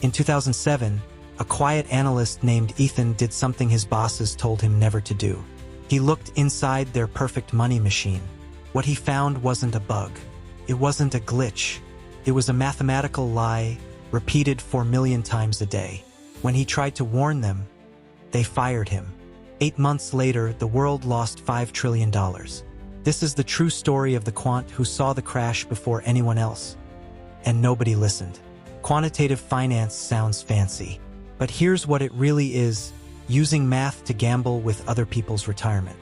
In 2007, a quiet analyst named Ethan did something his bosses told him never to do. He looked inside their perfect money machine. What he found wasn't a bug. It wasn't a glitch. It was a mathematical lie repeated 4 million times a day. When he tried to warn them, they fired him. 8 months later, the world lost $5 trillion. This is the true story of the quant who saw the crash before anyone else. And nobody listened. Quantitative finance sounds fancy, but here's what it really is: using math to gamble with other people's retirement.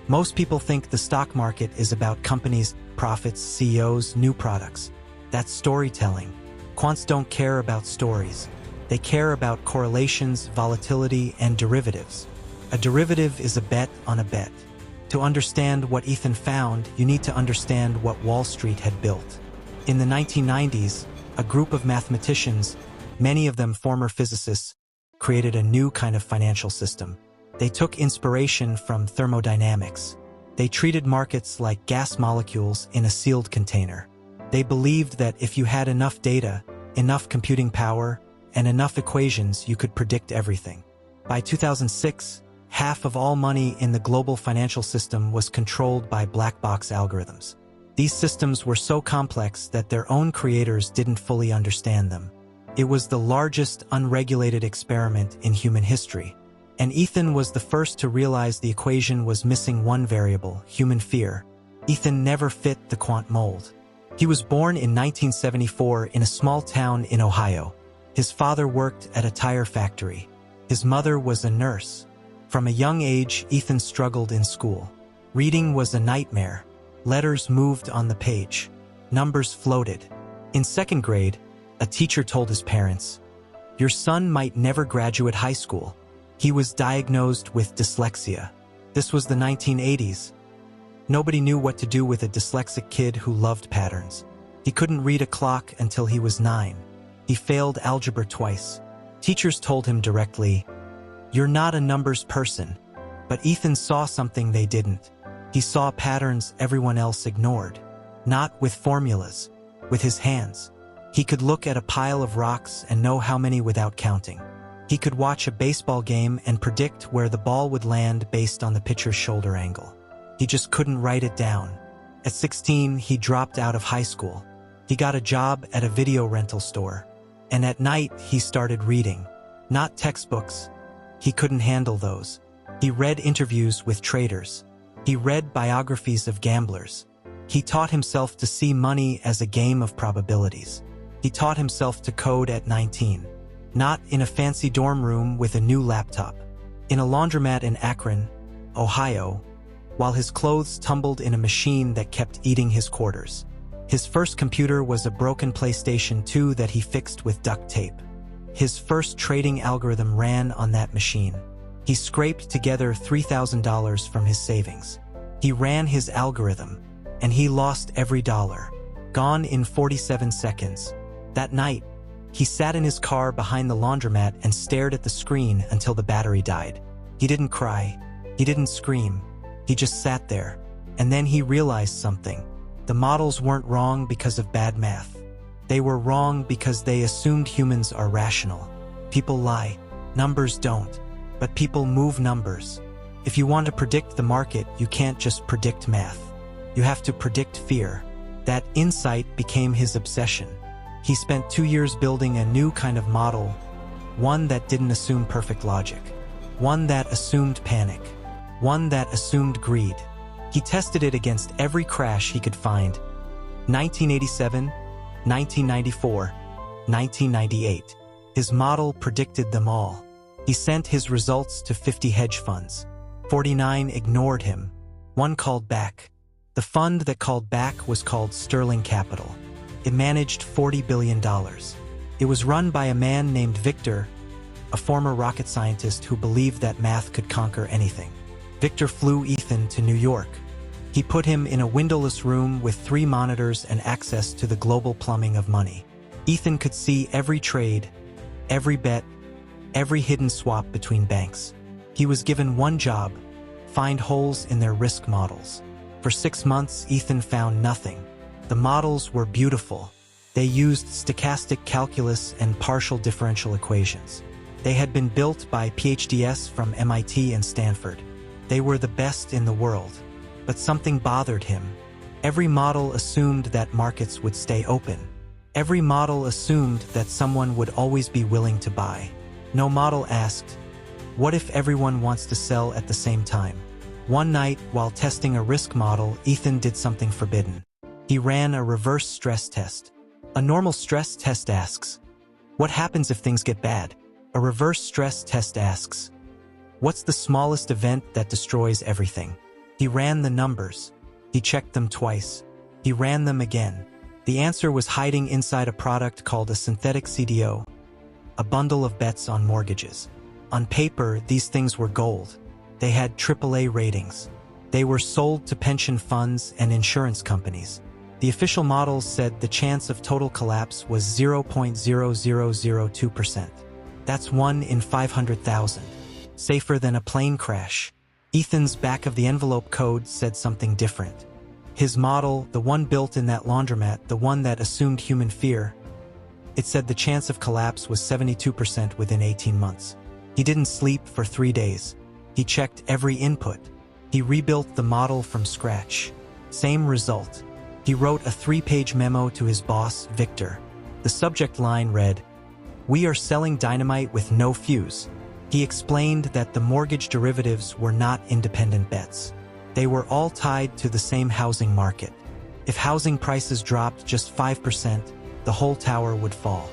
Most people think the stock market is about companies, profits, CEOs, new products. That's storytelling. Quants don't care about stories. They care about correlations, volatility, and derivatives. A derivative is a bet on a bet. To understand what Ethan found, you need to understand what Wall Street had built. In the 1990s, a group of mathematicians, many of them former physicists, created a new kind of financial system. They took inspiration from thermodynamics. They treated markets like gas molecules in a sealed container. They believed that if you had enough data, enough computing power, and enough equations, you could predict everything. By 2006, half of all money in the global financial system was controlled by black box algorithms. These systems were so complex that their own creators didn't fully understand them. It was the largest unregulated experiment in human history. And Ethan was the first to realize the equation was missing one variable: human fear. Ethan never fit the quant mold. He was born in 1974 in a small town in Ohio. His father worked at a tire factory. His mother was a nurse. From a young age, Ethan struggled in school. Reading was a nightmare. Letters moved on the page. Numbers floated. In second grade, a teacher told his parents, "Your son might never graduate high school." He was diagnosed with dyslexia. This was the 1980s. Nobody knew what to do with a dyslexic kid who loved patterns. He couldn't read a clock until he was 9. He failed algebra twice. Teachers told him directly, "You're not a numbers person." But Ethan saw something they didn't. He saw patterns everyone else ignored. Not with formulas, with his hands. He could look at a pile of rocks and know how many without counting. He could watch a baseball game and predict where the ball would land based on the pitcher's shoulder angle. He just couldn't write it down. At 16, he dropped out of high school. He got a job at a video rental store. And at night, he started reading. Not textbooks. He couldn't handle those. He read interviews with traders. He read biographies of gamblers. He taught himself to see money as a game of probabilities. He taught himself to code at 19. Not in a fancy dorm room with a new laptop. In a laundromat in Akron, Ohio, while his clothes tumbled in a machine that kept eating his quarters. His first computer was a broken PlayStation 2 that he fixed with duct tape. His first trading algorithm ran on that machine. He scraped together $3,000 from his savings. He ran his algorithm, and he lost every dollar. Gone in 47 seconds. That night, he sat in his car behind the laundromat and stared at the screen until the battery died. He didn't cry. He didn't scream. He just sat there. And then he realized something. The models weren't wrong because of bad math. They were wrong because they assumed humans are rational. People lie. Numbers don't. But people move numbers. If you want to predict the market, you can't just predict math. You have to predict fear. That insight became his obsession. He spent 2 years building a new kind of model, one that didn't assume perfect logic, one that assumed panic, one that assumed greed. He tested it against every crash he could find. 1987, 1994, 1998. His model predicted them all. He sent his results to 50 hedge funds. 49 ignored him. One called back. The fund that called back was called Sterling Capital. It managed $40 billion. It was run by a man named Victor, a former rocket scientist who believed that math could conquer anything. Victor flew Ethan to New York. He put him in a windowless room with 3 monitors and access to the global plumbing of money. Ethan could see every trade, every bet, every hidden swap between banks. He was given one job: find holes in their risk models. For 6 months, Ethan found nothing. The models were beautiful. They used stochastic calculus and partial differential equations. They had been built by PhDs from MIT and Stanford. They were the best in the world. But something bothered him. Every model assumed that markets would stay open. Every model assumed that someone would always be willing to buy. No model asked, what if everyone wants to sell at the same time? One night, while testing a risk model, Ethan did something forbidden. He ran a reverse stress test. A normal stress test asks, what happens if things get bad? A reverse stress test asks, what's the smallest event that destroys everything? He ran the numbers. He checked them twice. He ran them again. The answer was hiding inside a product called a synthetic CDO, a bundle of bets on mortgages. On paper, these things were gold. They had AAA ratings. They were sold to pension funds and insurance companies. The official models said the chance of total collapse was 0.0002%. That's 1 in 500,000. Safer than a plane crash. Ethan's back-of-the-envelope code said something different. His model, the one built in that laundromat, the one that assumed human fear, it said the chance of collapse was 72% within 18 months. He didn't sleep for 3 days. He checked every input. He rebuilt the model from scratch. Same result. He wrote a 3-page memo to his boss, Victor. The subject line read, "We are selling dynamite with no fuse." He explained that the mortgage derivatives were not independent bets. They were all tied to the same housing market. If housing prices dropped just 5%, the whole tower would fall.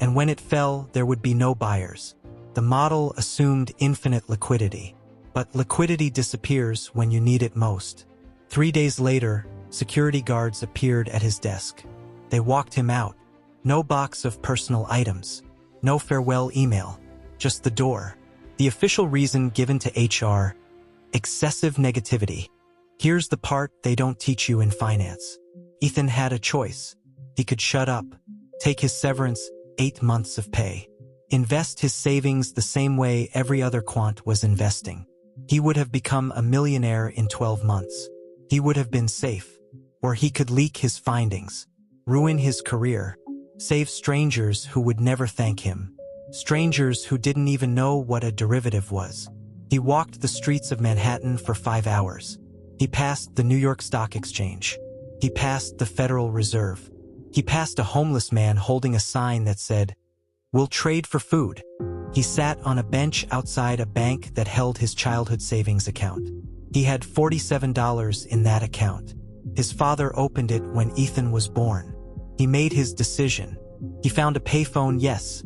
And when it fell, there would be no buyers. The model assumed infinite liquidity. But liquidity disappears when you need it most. 3 days later, security guards appeared at his desk. They walked him out. No box of personal items. No farewell email. Just the door. The official reason given to HR: excessive negativity. Here's the part they don't teach you in finance. Ethan had a choice. He could shut up, take his severance, 8 months of pay, invest his savings the same way every other quant was investing. He would have become a millionaire in 12 months. He would have been safe. Or he could leak his findings, ruin his career, save strangers who would never thank him. Strangers who didn't even know what a derivative was. He walked the streets of Manhattan for 5 hours. He passed the New York Stock Exchange. He passed the Federal Reserve. He passed a homeless man holding a sign that said, "We'll trade for food." He sat on a bench outside a bank that held his childhood savings account. He had $47 in that account. His father opened it when Ethan was born. He made his decision. He found a payphone, yes,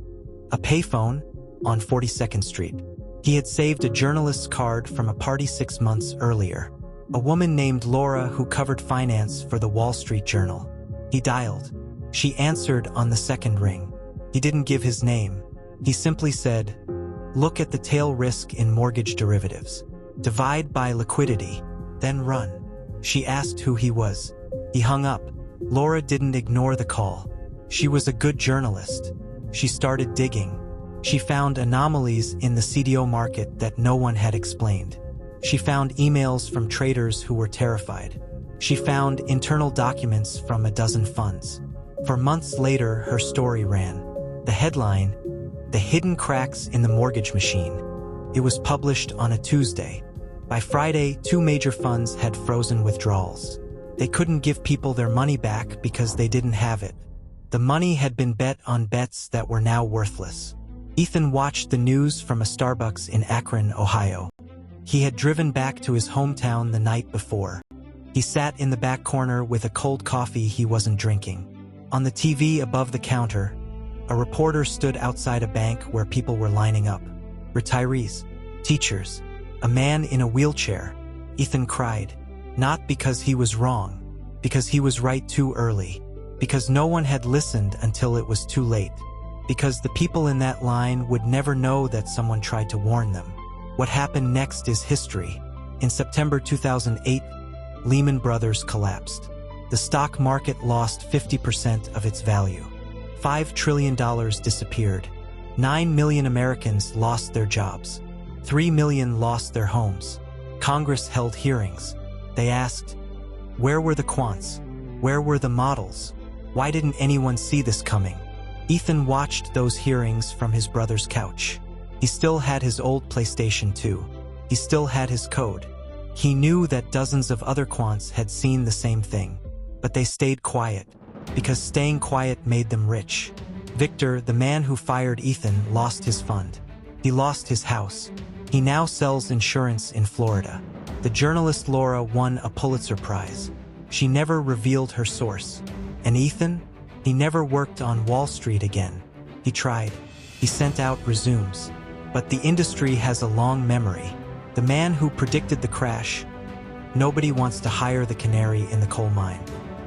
a payphone, on 42nd Street. He had saved a journalist's card from a party 6 months earlier. A woman named Laura who covered finance for the Wall Street Journal. He dialed. She answered on the second ring. He didn't give his name. He simply said, "Look at the tail risk in mortgage derivatives. Divide by liquidity, then run." She asked who he was. He hung up. Laura didn't ignore the call. She was a good journalist. She started digging. She found anomalies in the CDO market that no one had explained. She found emails from traders who were terrified. She found internal documents from a dozen funds. For months later, her story ran. The headline, "The Hidden Cracks in the Mortgage Machine." It was published on a Tuesday. By Friday, 2 major funds had frozen withdrawals. They couldn't give people their money back because they didn't have it. The money had been bet on bets that were now worthless. Ethan watched the news from a Starbucks in Akron, Ohio. He had driven back to his hometown the night before. He sat in the back corner with a cold coffee he wasn't drinking. On the TV above the counter, a reporter stood outside a bank where people were lining up. Retirees, teachers, a man in a wheelchair. Ethan cried. Not because he was wrong, because he was right too early, because no one had listened until it was too late, because the people in that line would never know that someone tried to warn them. What happened next is history. In September 2008, Lehman Brothers collapsed. The stock market lost 50% of its value. $5 trillion disappeared. 9 million Americans lost their jobs. 3 million lost their homes. Congress held hearings. They asked, where were the quants? Where were the models? Why didn't anyone see this coming? Ethan watched those hearings from his brother's couch. He still had his old PlayStation 2. He still had his code. He knew that dozens of other quants had seen the same thing, but they stayed quiet, because staying quiet made them rich. Victor, the man who fired Ethan, lost his fund. He lost his house. He now sells insurance in Florida. The journalist Laura won a Pulitzer Prize. She never revealed her source. And Ethan? He never worked on Wall Street again. He tried. He sent out resumes. But the industry has a long memory. The man who predicted the crash, nobody wants to hire the canary in the coal mine.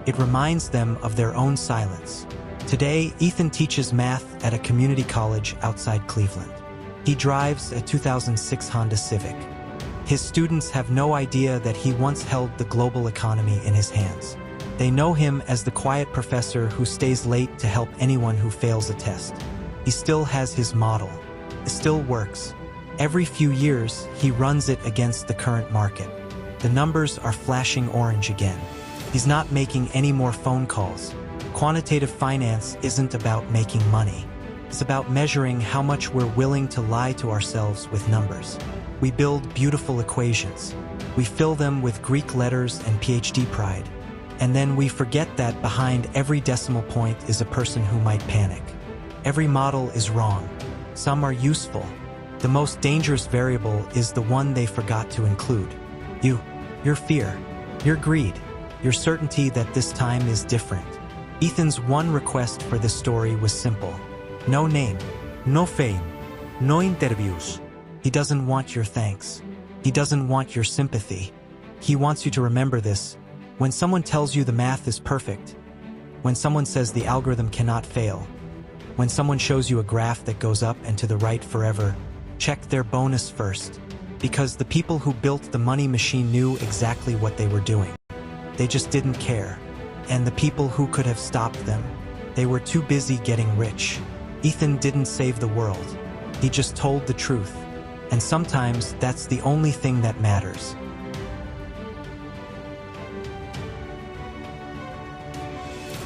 It reminds them of their own silence. Today, Ethan teaches math at a community college outside Cleveland. He drives a 2006 Honda Civic. His students have no idea that he once held the global economy in his hands. They know him as the quiet professor who stays late to help anyone who fails a test. He still has his model. It still works. Every few years, he runs it against the current market. The numbers are flashing orange again. He's not making any more phone calls. Quantitative finance isn't about making money. It's about measuring how much we're willing to lie to ourselves with numbers. We build beautiful equations. We fill them with Greek letters and PhD pride. And then we forget that behind every decimal point is a person who might panic. Every model is wrong. Some are useful. The most dangerous variable is the one they forgot to include. Your fear, your greed, your certainty that this time is different. Ethan's one request for this story was simple. No name, no fame, no interviews. He doesn't want your thanks. He doesn't want your sympathy. He wants you to remember this. When someone tells you the math is perfect, when someone says the algorithm cannot fail, when someone shows you a graph that goes up and to the right forever, check their bonus first. Because the people who built the money machine knew exactly what they were doing. They just didn't care. And the people who could have stopped them, they were too busy getting rich. Ethan didn't save the world. He just told the truth. And sometimes that's the only thing that matters.